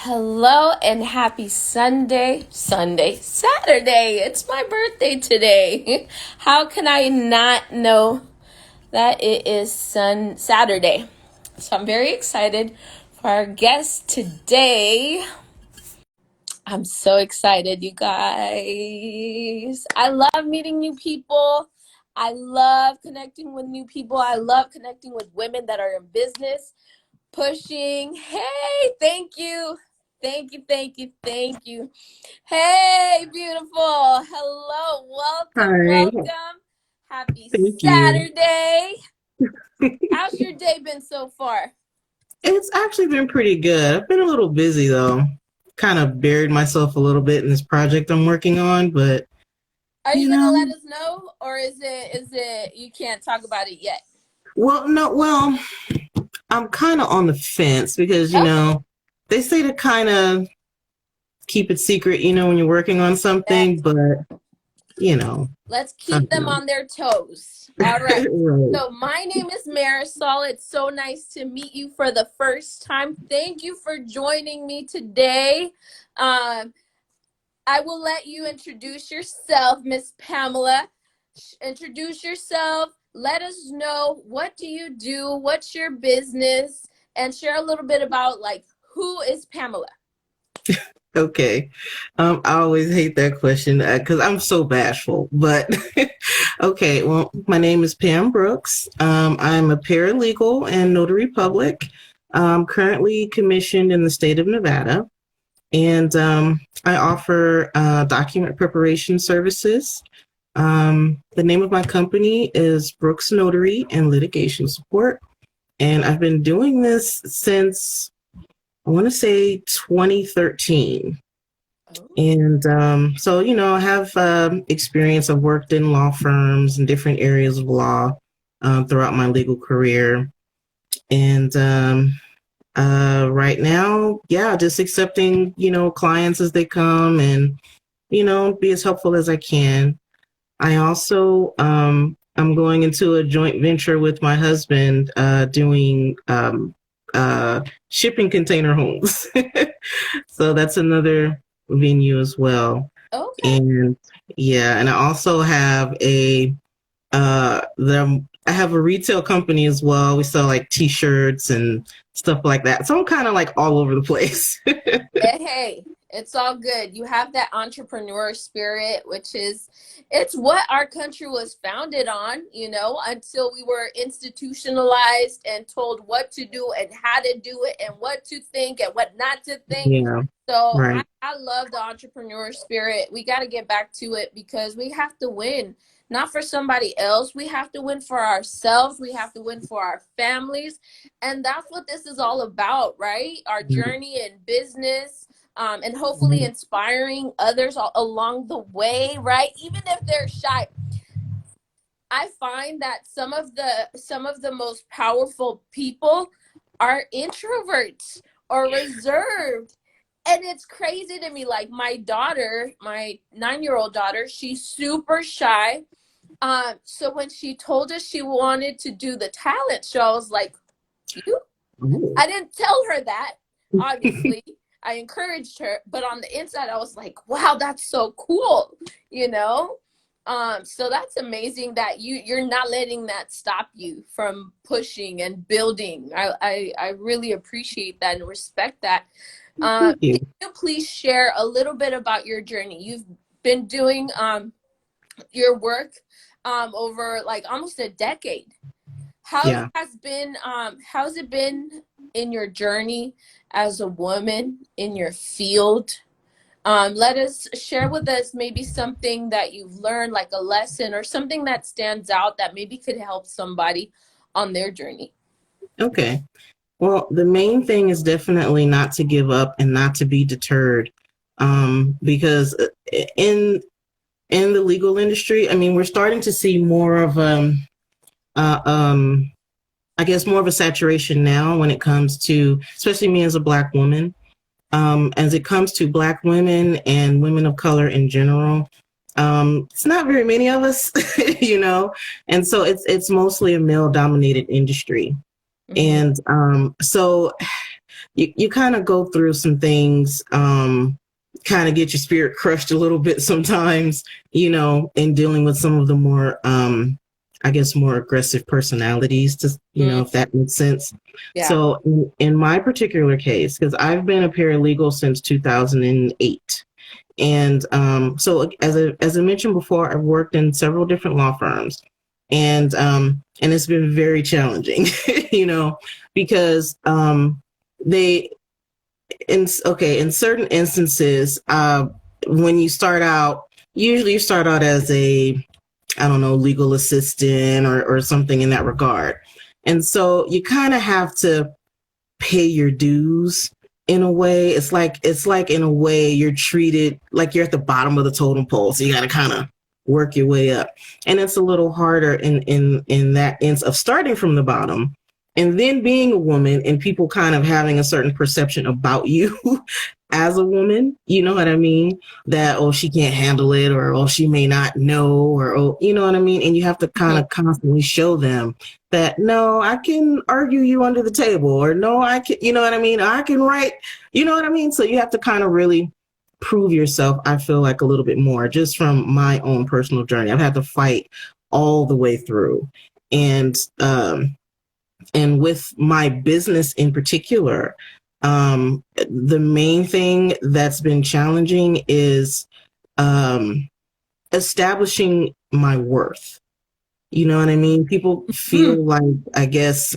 Hello and happy Saturday. It's my birthday today. How can I not know that it is Saturday? So I'm very excited for our guest today. I'm so excited, you guys. I love meeting new people. I love connecting with new people. I love connecting with women that are in business, pushing. Hey, thank you. Thank you, thank you, thank you. Hey, beautiful. Hello, welcome, Hi, welcome. Happy thank you. Saturday. How's your day been so far? It's actually been pretty good. I've been a little busy though. Kind of buried myself a little bit in this project I'm working on, but Are you you gonna know, let us know, or is it you can't talk about it yet? no, I'm kind of on the fence because Okay. they say to kind of keep it secret, when you're working on something, Yes. but you know, Let's I keep don't them know. on their toes. All right. Right. So my name is Marisol. It's so nice to meet you for the first time. Thank you for joining me today. Um, I will let you introduce yourself, Miss Pamela. Introduce yourself. Let us know, what do you do? What's your business? And share a little bit about, like, who is Pamela? Okay. I always hate that question because I'm so bashful. But okay, well, my name is Pam Brooks. I'm a paralegal and notary public. I'm currently commissioned in the state of Nevada, and I offer document preparation services. The name of my company is Brooks Notary and Litigation Support, and I've been doing this since I want to say 2013. Oh. And so, I have experience. I've worked in law firms in different areas of law throughout my legal career. And right now, yeah, just accepting, clients as they come and, be as helpful as I can. I also, I'm going into a joint venture with my husband doing shipping container homes. So that's another venue as well. Okay. And yeah, and I also have I have a retail company as well. We sell like t-shirts and stuff like that. So I'm kind of like all over the place. Hey, it's all good. You have that entrepreneur spirit, which is, it's what our country was founded on, until we were institutionalized and told what to do and how to do it and what to think and what not to think. Yeah, So I, right. I love the entrepreneur spirit. We got to get back to it because we have to win, not for somebody else. We have to win for ourselves. We have to win for our families. And that's what this is all about, right? Our journey in business, and hopefully Mhm. inspiring others along the way, right? Even if they're shy. I find that some of the most powerful people are introverts or reserved. And it's crazy to me. Like my daughter, my 9-year-old daughter, she's super shy. So when she told us she wanted to do the talent show, I was like, you? Oh. I didn't tell her that, obviously. I encouraged her, but on the inside, I was like, wow, that's so cool, you know? So that's amazing that you're not letting that stop you from pushing and building. I really appreciate that and respect that. Thank Can you. you please share a little bit about your journey? You've been doing your work over like almost a decade. Yeah. How's it been in your journey as a woman in your field? Let us share with us maybe something that you've learned, like a lesson or something that stands out that maybe could help somebody on their journey. Okay. Well, the main thing is definitely not to give up and not to be deterred. Because in the legal industry, I mean, we're starting to see more of uh, um, I guess more of a saturation now when it comes to, especially me as a Black woman, as it comes to Black women and women of color in general. It's not very many of us, and so it's mostly a male dominated industry. Mm-hmm. And so you kind of go through some things, kind of get your spirit crushed a little bit sometimes, in dealing with some of the more, I guess, more aggressive personalities, to, Mm, if that makes sense. yeah. So in my particular case, because I've been a paralegal since 2008. And so, as I mentioned before, I've worked in several different law firms, and it's been very challenging, because they in certain instances, when you start out, usually you start out as a, I don't know, legal assistant or something in that regard, and so you kind of have to pay your dues in a way. It's like in a way you're treated like you're at the bottom of the totem pole. So you got to kind of work your way up. And it's a little harder in that sense of starting from the bottom and then being a woman and people kind of having a certain perception about you as a woman, you know what I mean? That, oh, she can't handle it, or, oh, she may not know, or, oh, you know what I mean? And you have to kind of constantly show them that, no, I can argue you under the table, or no, I can, you know what I mean? I can write, you know what I mean? So you have to kind of really prove yourself, I feel like, a little bit more, just from my own personal journey. I've had to fight all the way through. And, and with my business in particular, the main thing that's been challenging is establishing my worth. You know what I mean? People Mhm. feel like, I guess,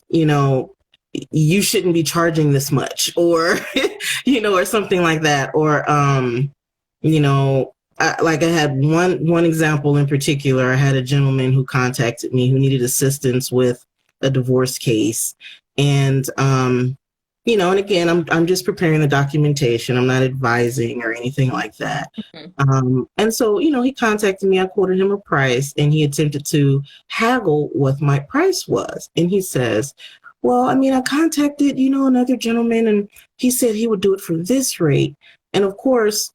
you know, you shouldn't be charging this much, or, or something like that. Or, you know, like I had one example in particular. I had a gentleman who contacted me who needed assistance with a divorce case. And, and again, I'm just preparing the documentation. I'm not advising or anything like that. And so, he contacted me. I quoted him a price, and he attempted to haggle what my price was. And he says, well, I mean, I contacted, another gentleman, and he said he would do it for this rate. And of course,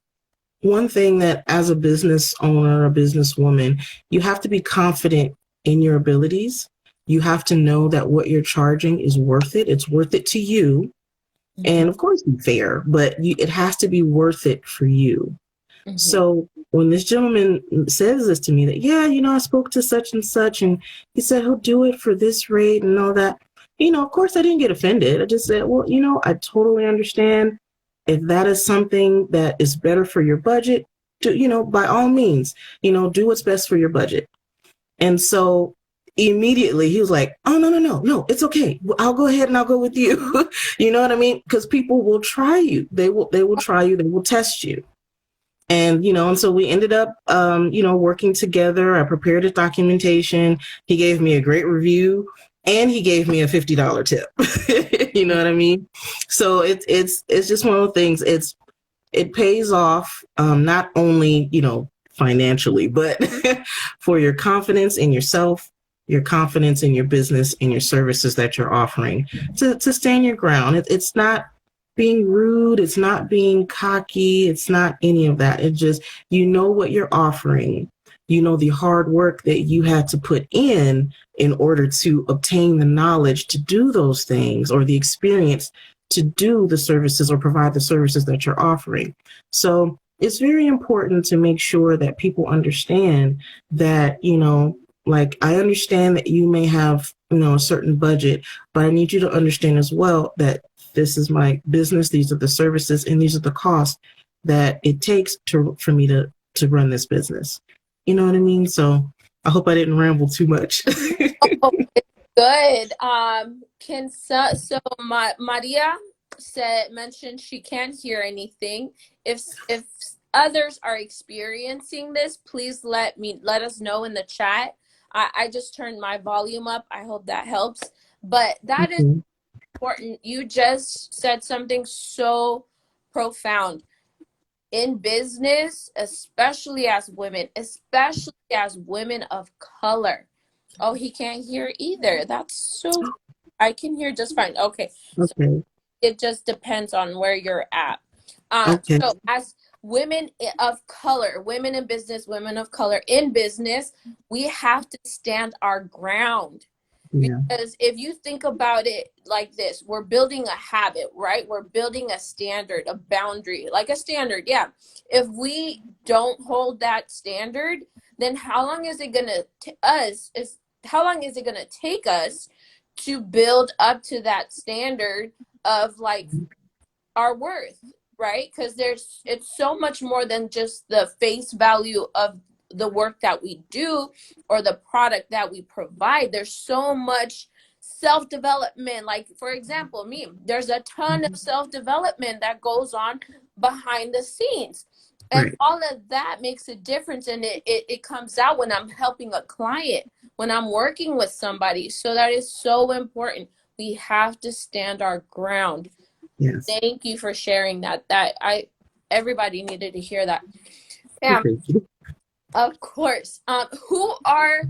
one thing that as a business owner, a businesswoman, you have to be confident in your abilities. You have to know that what you're charging is worth it. It's worth it to you. Mhm. And of course, be fair, but it has to be worth it for you. Mhm. So when this gentleman says this to me, that, yeah, I spoke to such and such, and he said he'll do it for this rate and all that, of course I didn't get offended. I just said, well, I totally understand. If that is something that is better for your budget, by all means, do what's best for your budget. And so immediately he was like, oh, no, no, no, no, it's okay. I'll go ahead and I'll go with you. You know what I mean? Because people will try you. They will try you. They will test you. And so we ended up, working together. I prepared a documentation. He gave me a great review, and he gave me a $50 tip. You know what I mean? So it's just one of the things. It pays off, not only, financially, but for your confidence in yourself, your confidence in your business and your services that you're offering, to stand your ground. It's not being rude. It's not being cocky. It's not any of that. It's just, what you're offering, the hard work that you had to put in order to obtain the knowledge to do those things, or the experience to do the services or provide the services that you're offering. So it's very important to make sure that people understand that, like, I understand that you may have, a certain budget, but I need you to understand as well that this is my business. These are the services and these are the costs that it takes for me to run this business. You know what I mean? So I hope I didn't ramble too much. Oh, it's good. Can Maria mentioned she can't hear anything. If others are experiencing this, please let us know in the chat. I just turned my volume up. I hope that helps. But that is Mhm. important. You just said something so profound. In business, especially as women of color. Oh, he can't hear either. That's so. I can hear just fine. Okay, so Okay. it just depends on where you're at. Okay. So as women of color, women in business, women of color in business, we have to stand our ground. Yeah. Because if you think about it like this, we're building a habit, right? We're building a standard, a boundary, like a standard. Yeah. If we don't hold that standard, then how long is it gonna us? If how long is it gonna take us to build up to that standard of like our worth, right? Because it's so much more than just the face value of the work that we do or the product that we provide. There's so much self-development. Like, for example, me, there's a ton of self-development that goes on behind the scenes. And Right. all of that makes a difference. And it comes out when I'm helping a client, when I'm working with somebody. So that is so important. We have to stand our ground. Yes. Thank you for sharing that. Everybody needed to hear that. Yeah, Thank you. of course. Who are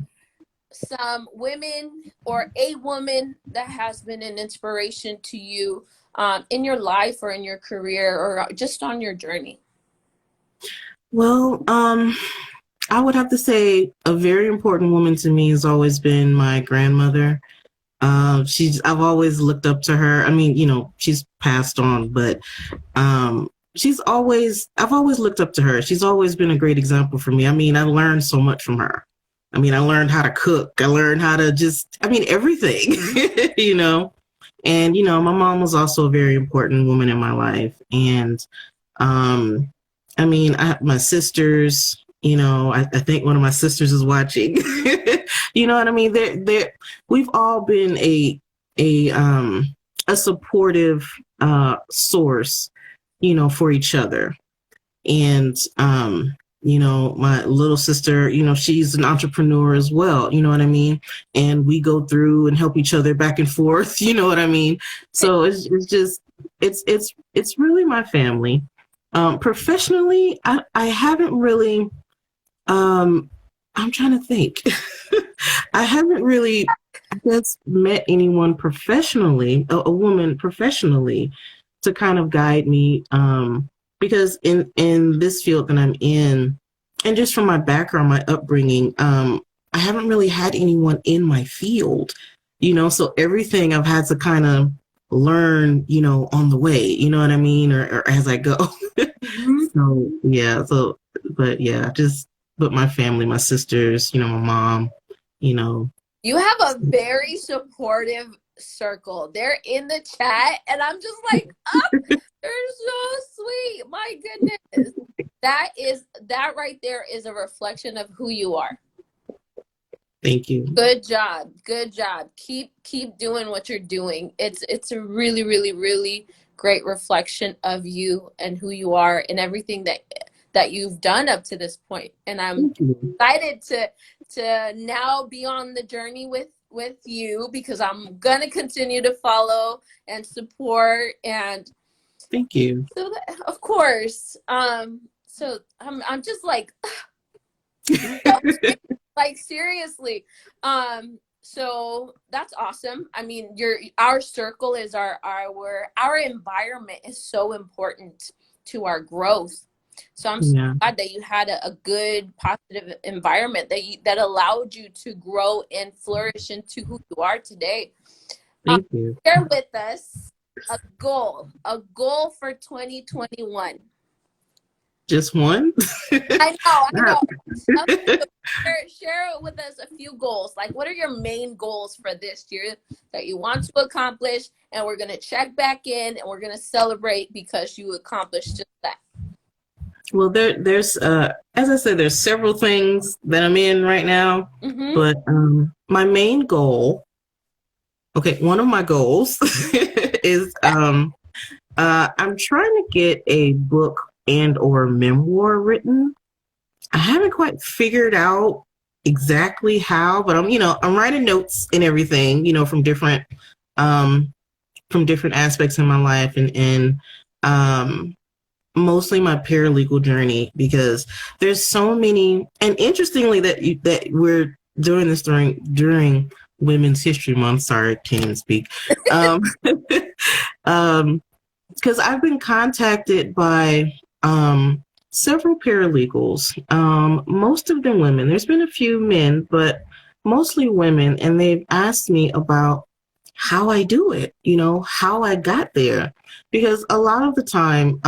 some women or a woman that has been an inspiration to you in your life or in your career or just on your journey? Well, I would have to say a very important woman to me has always been my grandmother. I've always looked up to her. I mean, she's passed on, but I've always looked up to her. She's always been a great example for me. I mean, I learned so much from her. I mean, I learned how to cook. I learned how to everything, And, my mom was also a very important woman in my life. And, I mean, I have my sisters, I think one of my sisters is watching, you know what I mean? We've all been a supportive, source, for each other. And, my little sister, she's an entrepreneur as well. You know what I mean? And we go through and help each other back and forth. You know what I mean? So it's really my family. Professionally, I haven't really, I'm trying to think. I haven't really, I guess, met anyone professionally, a woman professionally, to kind of guide me. Because in this field that I'm in, and just from my background, my upbringing, I haven't really had anyone in my field, so everything I've had to kind of learn, on the way, you know what I mean? Or as I go. Mm-hmm. So, yeah. But my family, my sisters, my mom, you know. You have a very supportive circle. They're in the chat, and I'm just like, oh, they're so sweet. My goodness. That right there is a reflection of who you are. Thank you. Good job. Good job. Keep doing what you're doing. It's a really, really, really great reflection of you and who you are and everything that you've done up to this point. And I'm excited to now be on the journey with you because I'm gonna continue to follow and support and thank you. so that, of course. So I'm just like like seriously. So that's awesome. I mean, our circle is our environment is so important to our growth. So I'm so glad that you had a good positive environment that allowed you to grow and flourish into who you are today. Thank you. Share with us a goal for 2021. Just one? I know. Share with us a few goals. Like, what are your main goals for this year that you want to accomplish? And we're going to check back in and we're going to celebrate because you accomplished just that. Well, there's, as I said, there's several things that I'm in right now. Mm-hmm. But my main goal, one of my goals is I'm trying to get a book and or memoir written. I haven't quite figured out exactly how, but I'm writing notes and everything, from different aspects in my life and mostly my paralegal journey, because there's so many, and interestingly that we're doing this during Women's History Month. Sorry, can't even speak. Because I've been contacted by several paralegals, most of them women. There's been a few men, but mostly women, and they've asked me about how I do it, how I got there. Because a lot of the time,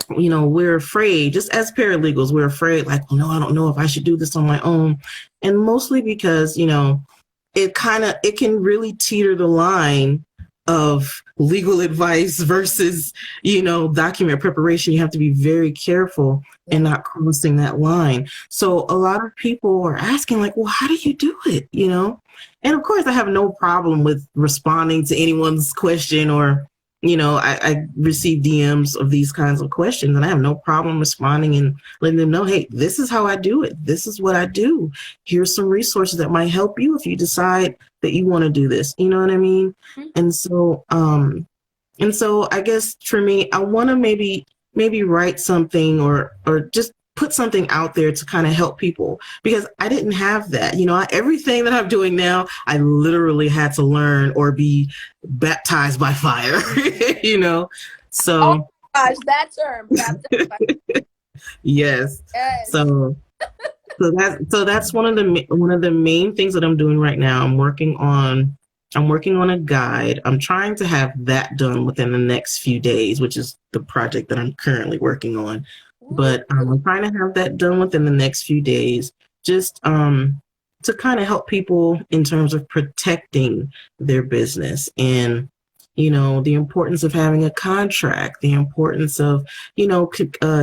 we're afraid, just as paralegals, we're afraid, like, well, no, I don't know if I should do this on my own. And mostly because, it can really teeter the line of legal advice versus, document preparation. You have to be very careful and not crossing that line. So a lot of people are asking, like, well, how do you do it? And of course, I have no problem with responding to anyone's question, or I receive DMs of these kinds of questions, and I have no problem responding and letting them know, hey, this is how I do it. This is what I do. Here's some resources that might help you if you decide that you want to do this. You know what I mean? Mm-hmm. And so I guess for me, I want to maybe write something, or just put something out there to kind of help people, because I didn't have that. Everything that I'm doing now, I literally had to learn or be baptized by fire, So. Oh gosh, that term, baptized by fire. Yes. Yes. So that's one of the main things that I'm doing right now. I'm working on a guide. I'm trying to have that done within the next few days, which is the project that I'm currently working on. But I'm trying to have that done within the next few days, just to kind of help people in terms of protecting their business, and the importance of having a contract, the importance of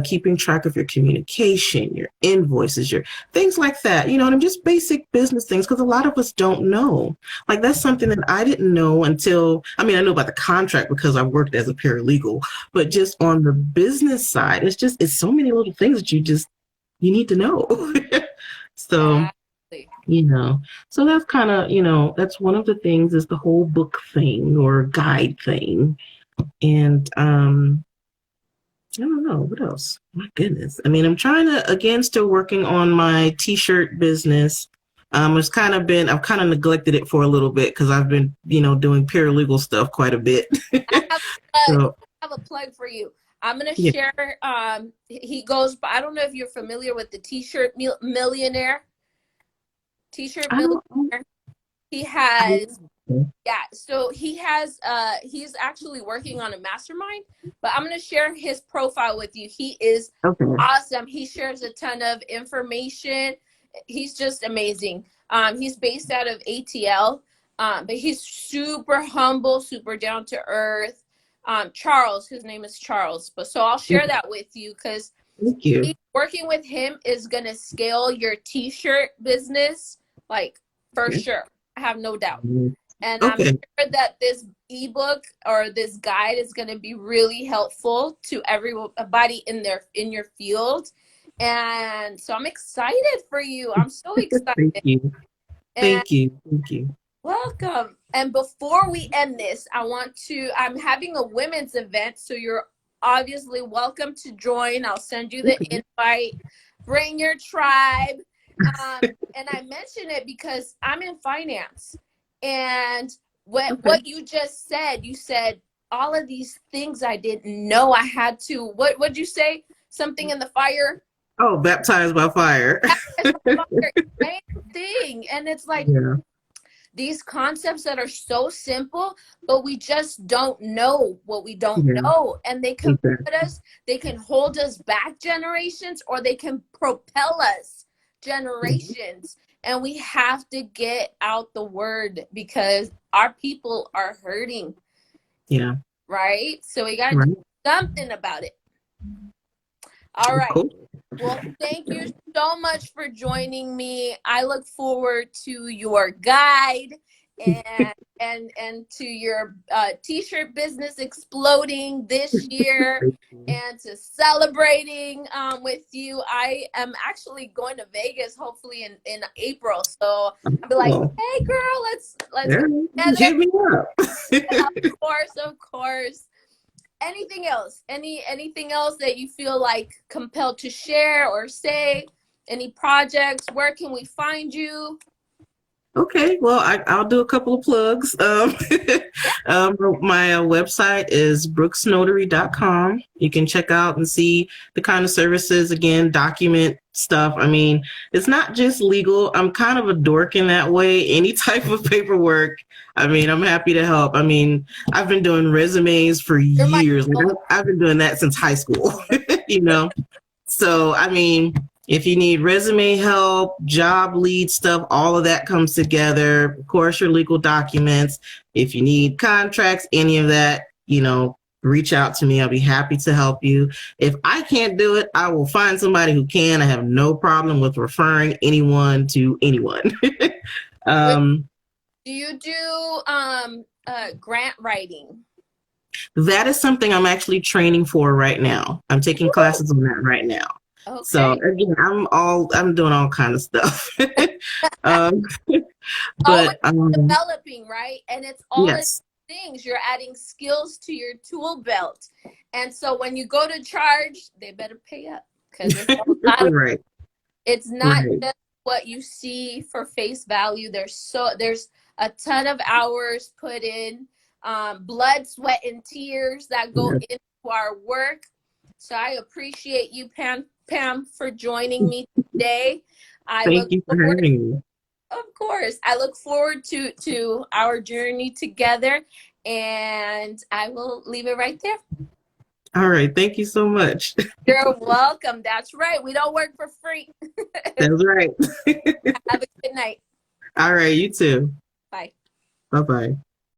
keeping track of your communication, your invoices, your things like that, and just basic business things, because a lot of us don't know. Like, that's something that I didn't know until, I know about the contract because I worked as a paralegal, but just on the business side, it's so many little things that you need to know. So, so that's kind of, that's one of the things, is the whole book thing or guide thing. And I don't know what else. My goodness. I'm trying to, again, still working on my t-shirt business. I've kind of neglected it for a little bit because I've been, doing paralegal stuff quite a bit. I have a plug for you. I'm going to share, he goes, but I don't know if you're familiar with the t-shirt millionaire. T-shirt millionaire. He has, so he has, he's actually working on a mastermind, but I'm going to share his profile with you. He is awesome. He shares a ton of information. He's just amazing. He's based out of ATL, but he's super humble, super down to earth. Charles, his name is Charles, but so I'll share that with you, because working with him is going to scale your t-shirt business, like, for sure. I have no doubt. And I'm sure that this ebook or this guide is going to be really helpful to everybody in your field. And so I'm excited for you. I'm so excited. Thank you. Welcome. And before we end this, I'm having a women's event, so you're obviously welcome to join. I'll send you the invite. Bring your tribe. And I mention it because I'm in finance, and what you just said, you said all of these things I didn't know I had to. What'd you say? Something in the fire? Oh, baptized by fire. Baptized by fire. Same thing. And it's like these concepts that are so simple, but we just don't know what we don't know. And they can put us, they can hold us back generations, or they can propel us generations. And we have to get out the word, because our people are hurting. Yeah. Right? So we got to do something about it. All right. Well, thank you so much for joining me. I look forward to your guide and to your t-shirt business exploding this year, and to celebrating with you. I am actually going to Vegas hopefully in April, so I'll be like, hey girl, let's hit me up. Of course. Anything else? Anything else that you feel like compelled to share or say? Any projects? Where can we find you? Okay, well, I'll do a couple of plugs. My website is brooksnotary.com. You can check out and see the kind of services, again, document stuff. I mean, it's not just legal. I'm kind of a dork in that way. Any type of paperwork, I mean, I'm happy to help. I mean, I've been doing resumes for You're my years. Like, I've been doing that since high school, you know? So, I mean, if you need resume help, job lead stuff, all of that comes together. Of course, your legal documents. If you need contracts, any of that, reach out to me. I'll be happy to help you. If I can't do it, I will find somebody who can. I have no problem with referring anyone to anyone. Wait, um, do you do grant writing? that is something I'm actually training for right now. I'm taking classes on that right now. So Okay. again, I'm doing all kind of stuff. um, Always but developing, right? And it's all in yes, things. You're adding skills to your tool belt. And so when you go to charge, they better pay up because it's a lot of, right, it's not right, just what you see for face value. There's a ton of hours put in, blood, sweat, and tears that go yes. into our work. So I appreciate you, Pam, for joining me today. I Thank look you for forward, having me. of course, I look forward to our journey together, and I will leave it right there. All right, thank you so much. You're welcome. That's right. We don't work for free. That's right. Have a good night. All right, you too. Bye. Bye bye.